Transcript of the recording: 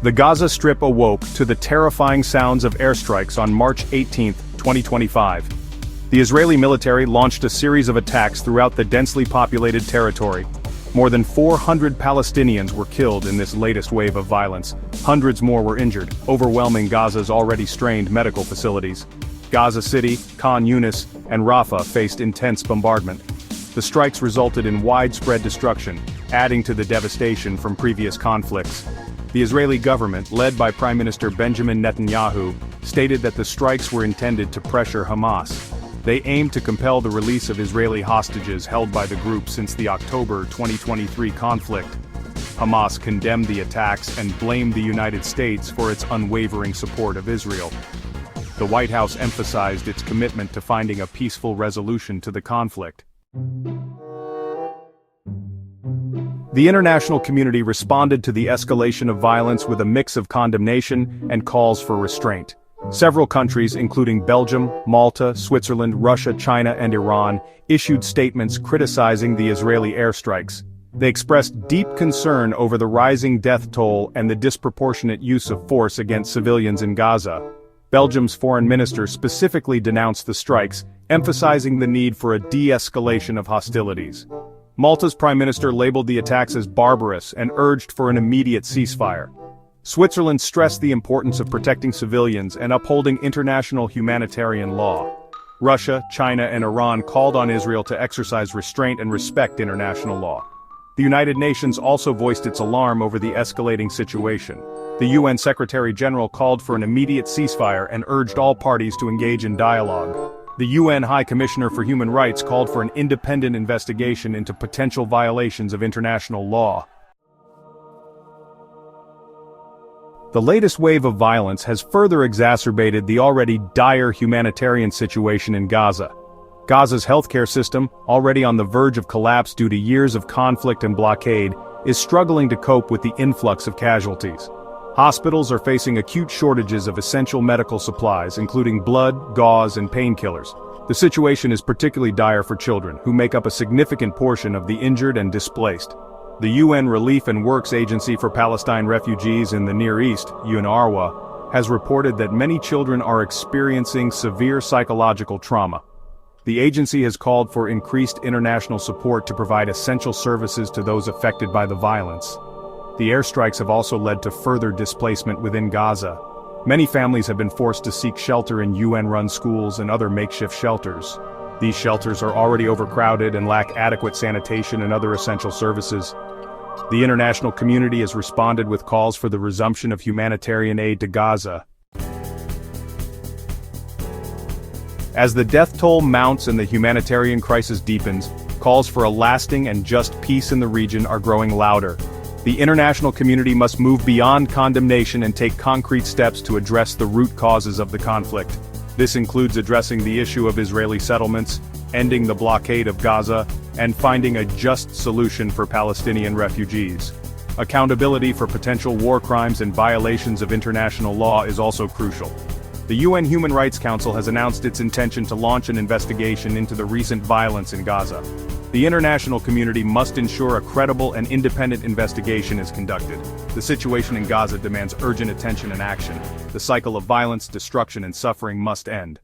The Gaza Strip awoke to the terrifying sounds of airstrikes on March 18, 2025. The Israeli military launched a series of attacks throughout the densely populated territory. More than 400 Palestinians were killed in this latest wave of violence. Hundreds more were injured, overwhelming Gaza's already strained medical facilities. Gaza City, Khan Yunis, and Rafah faced intense bombardment. The strikes resulted in widespread destruction, adding to the devastation from previous conflicts. The Israeli government, led by Prime Minister Benjamin Netanyahu, stated that the strikes were intended to pressure Hamas. They aimed to compel the release of Israeli hostages held by the group since the October 2023 conflict. Hamas condemned the attacks and blamed the United States for its unwavering support of Israel. The White House emphasized its commitment to finding a peaceful resolution to the conflict. The international community responded to the escalation of violence with a mix of condemnation and calls for restraint. Several countries, including Belgium, Malta, Switzerland, Russia, China, and Iran, issued statements criticizing the Israeli airstrikes. They expressed deep concern over the rising death toll and the disproportionate use of force against civilians in Gaza. Belgium's foreign minister specifically denounced the strikes, emphasizing the need for a de-escalation of hostilities. Malta's prime minister labeled the attacks as barbarous and urged for an immediate ceasefire. Switzerland stressed the importance of protecting civilians and upholding international humanitarian law. Russia, China, and Iran called on Israel to exercise restraint and respect international law. The United Nations also voiced its alarm over the escalating situation. The UN Secretary-General called for an immediate ceasefire and urged all parties to engage in dialogue. The UN High Commissioner for Human Rights called for an independent investigation into potential violations of international law. The latest wave of violence has further exacerbated the already dire humanitarian situation in Gaza. Gaza's healthcare system, already on the verge of collapse due to years of conflict and blockade, is struggling to cope with the influx of casualties. Hospitals are facing acute shortages of essential medical supplies, including blood, gauze, and painkillers. The situation is particularly dire for children, who make up a significant portion of the injured and displaced. The UN Relief and Works Agency for Palestine Refugees in the Near East, UNRWA, has reported that many children are experiencing severe psychological trauma. The agency has called for increased international support to provide essential services to those affected by the violence. The airstrikes have also led to further displacement within Gaza. Many families have been forced to seek shelter in UN-run schools and other makeshift shelters. These shelters are already overcrowded and lack adequate sanitation and other essential services. The international community has responded with calls for the resumption of humanitarian aid to Gaza. As the death toll mounts and the humanitarian crisis deepens, calls for a lasting and just peace in the region are growing louder. The international community must move beyond condemnation and take concrete steps to address the root causes of the conflict. This includes addressing the issue of Israeli settlements, ending the blockade of Gaza, and finding a just solution for Palestinian refugees. Accountability for potential war crimes and violations of international law is also crucial. The UN Human Rights Council has announced its intention to launch an investigation into the recent violence in Gaza. The international community must ensure a credible and independent investigation is conducted. The situation in Gaza demands urgent attention and action. The cycle of violence, destruction, and suffering must end.